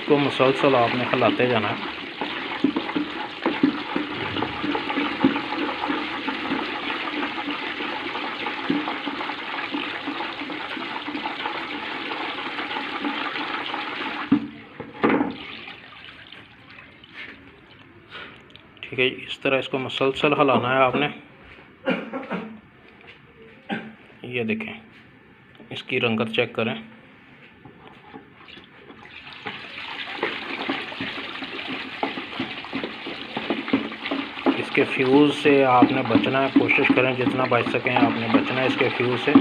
इसको मुसलसल आपने हिलाते जाना है। ठीक है, इस तरह इसको मुसलसल हिलाना है आपने। ये देखें, इसकी रंगत चेक करें। इसके फ्यूज़ से आपने बचना है, कोशिश करें जितना बच सकें आपने बचना है इसके फ्यूज़ से।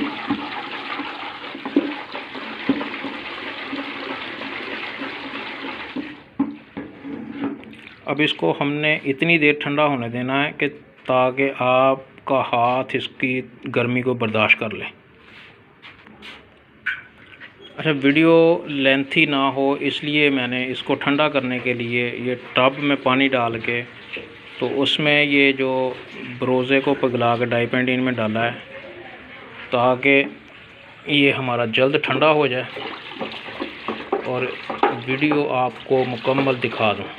अब इसको हमने इतनी देर ठंडा होने देना है कि ताकि आपका हाथ इसकी गर्मी को बर्दाश्त कर ले। अच्छा, वीडियो लेंथी ना हो इसलिए मैंने इसको ठंडा करने के लिए ये टब में पानी डाल के तो उसमें ये जो ब्रोज़े को पिघला के डाइपेंडीन में डाला है ताकि ये हमारा जल्द ठंडा हो जाए और वीडियो आपको मुकम्मल दिखा दूँ।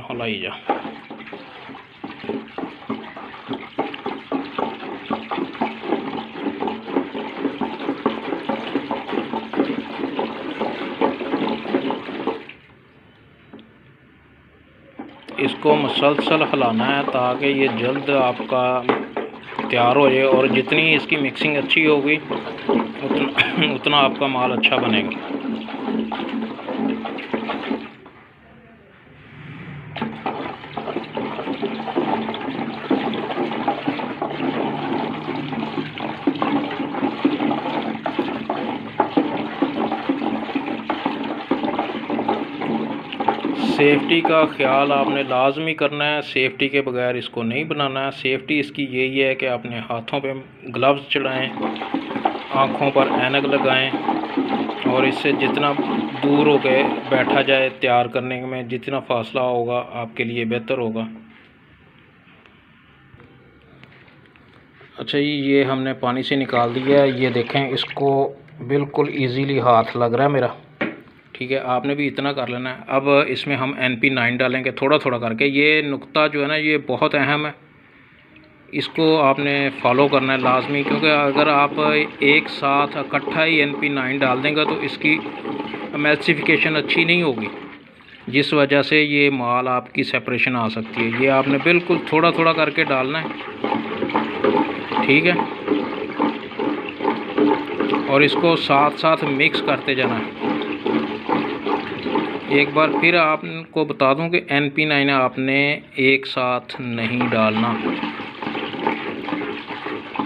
हिलाई जा। इसको मुसलसल हिलाना है ताकि ये जल्द आपका तैयार हो जाए और जितनी इसकी मिक्सिंग अच्छी होगी उतना आपका माल अच्छा बनेगा। सेफ्टी का ख्याल आपने लाजमी करना है, सेफ्टी के बगैर इसको नहीं बनाना है। सेफ्टी इसकी यही है कि अपने हाथों पे ग्लव्स चढ़ाएं, आँखों पर ऐनक लगाएं और इससे जितना दूर हो के बैठा जाए तैयार करने में जितना फासला होगा आपके लिए बेहतर होगा। अच्छा जी, ये हमने पानी से निकाल दिया है। ये देखें, इसको बिल्कुल इजीली हाथ लग रहा है मेरा। ठीक है, आपने भी इतना कर लेना है। अब इसमें हम NP9 डालेंगे थोड़ा थोड़ा करके। ये नुक्ता जो है ना, ये बहुत अहम है, इसको आपने फॉलो करना है लाजमी, क्योंकि अगर आप एक साथ इकट्ठा ही NP9 डाल देंगे तो इसकी एमल्सिफिकेशन अच्छी नहीं होगी, जिस वजह से ये माल आपकी सेपरेशन आ सकती है। ये आपने बिल्कुल थोड़ा थोड़ा करके डालना है, ठीक है, और इसको साथ साथ मिक्स करते जाना है। एक बार फिर आपको बता दूं कि NP9 आपने एक साथ नहीं डालना,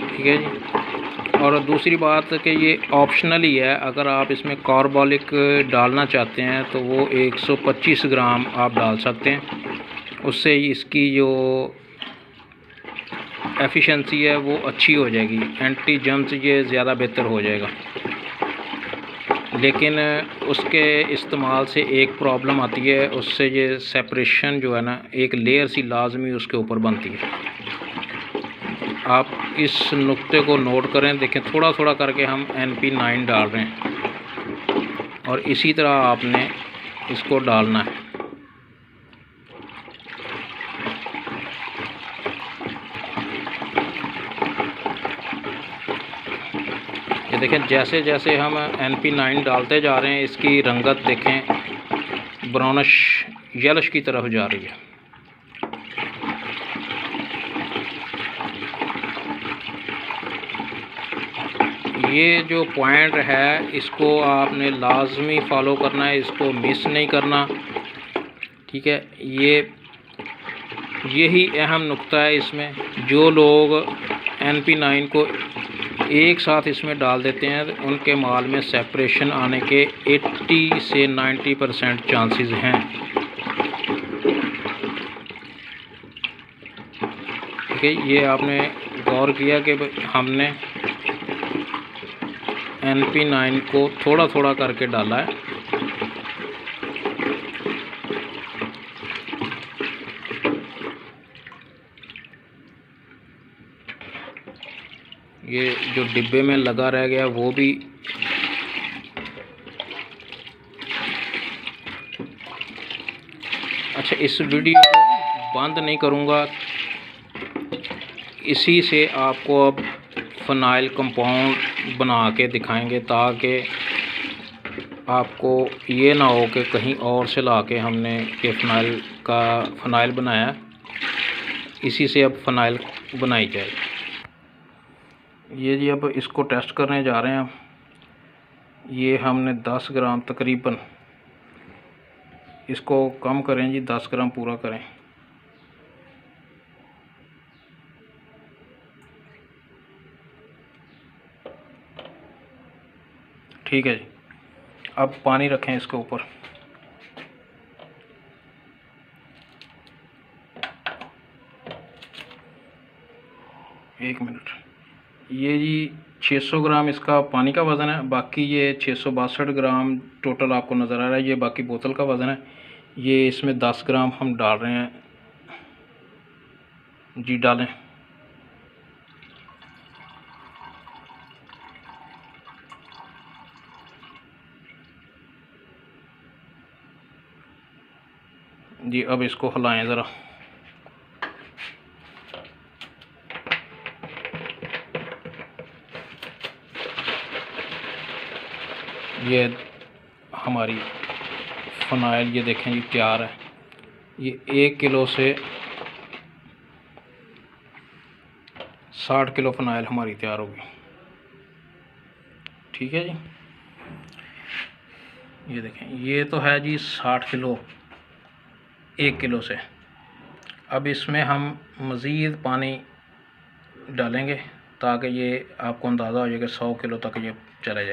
ठीक है जी। और दूसरी बात कि ये ऑप्शनल ही है, अगर आप इसमें कार्बोलिक डालना चाहते हैं तो वो 125 ग्राम आप डाल सकते हैं, उससे इसकी जो एफिशिएंसी है वो अच्छी हो जाएगी, एंटी जर्म्स ये ज़्यादा बेहतर हो जाएगा। लेकिन उसके इस्तेमाल से एक प्रॉब्लम आती है, उससे ये सेपरेशन जो है ना, एक लेयर सी लाजमी उसके ऊपर बनती है। आप इस नुक्ते को नोट करें, देखें थोड़ा थोड़ा करके हम NP9 डाल रहे हैं और इसी तरह आपने इसको डालना है। ये देखें, जैसे जैसे हम NP9 डालते जा रहे हैं इसकी रंगत देखें ब्राउनिश येलोश की तरफ जा रही है। ये जो पॉइंट है इसको आपने लाजमी फॉलो करना है, इसको मिस नहीं करना, ठीक है। यही अहम नुक्ता है इसमें। जो लोग NP9 को एक साथ इसमें डाल देते हैं उनके माल में सेपरेशन आने के 80 से 90% चांसेस हैं। ठीक है, ये आपने गौर किया कि हमने NP9 को थोड़ा थोड़ा करके डाला है। ये जो डिब्बे में लगा रह गया वो भी अच्छा, इस वीडियो को बंद नहीं करूँगा, इसी से आपको अब फ़नाइल कंपाउंड बना के दिखाएंगे, ताकि आपको ये ना हो कि कहीं और से ला के हमने ये फ़नाइल बनाया। इसी से अब फ़नाइल बनाई जाए। ये जी अब इसको टेस्ट करने जा रहे हैं। ये हमने 10 ग्राम तकरीबन, इसको कम करें जी, 10 ग्राम पूरा करें। ठीक है जी, अब पानी रखें इसके ऊपर। एक मिनट। ये जी 600 ग्राम इसका पानी का वज़न है, बाकी ये 662 ग्राम टोटल आपको नज़र आ रहा है। ये बाकी बोतल का वज़न है। ये इसमें 10 ग्राम हम डाल रहे हैं जी, डालें। जी अब इसको हिलाएं ज़रा। ये हमारी फ़नाइल ये देखें जी तैयार है। ये 1 किलो से 60 किलो फ़नाइल हमारी तैयार होगी। ठीक है जी, ये देखें, ये तो है जी 60 किलो 1 किलो से। अब इसमें हम मज़ीद पानी डालेंगे ताकि ये आपको अंदाज़ा हो जाए कि 100 किलो तक ये चला जाए।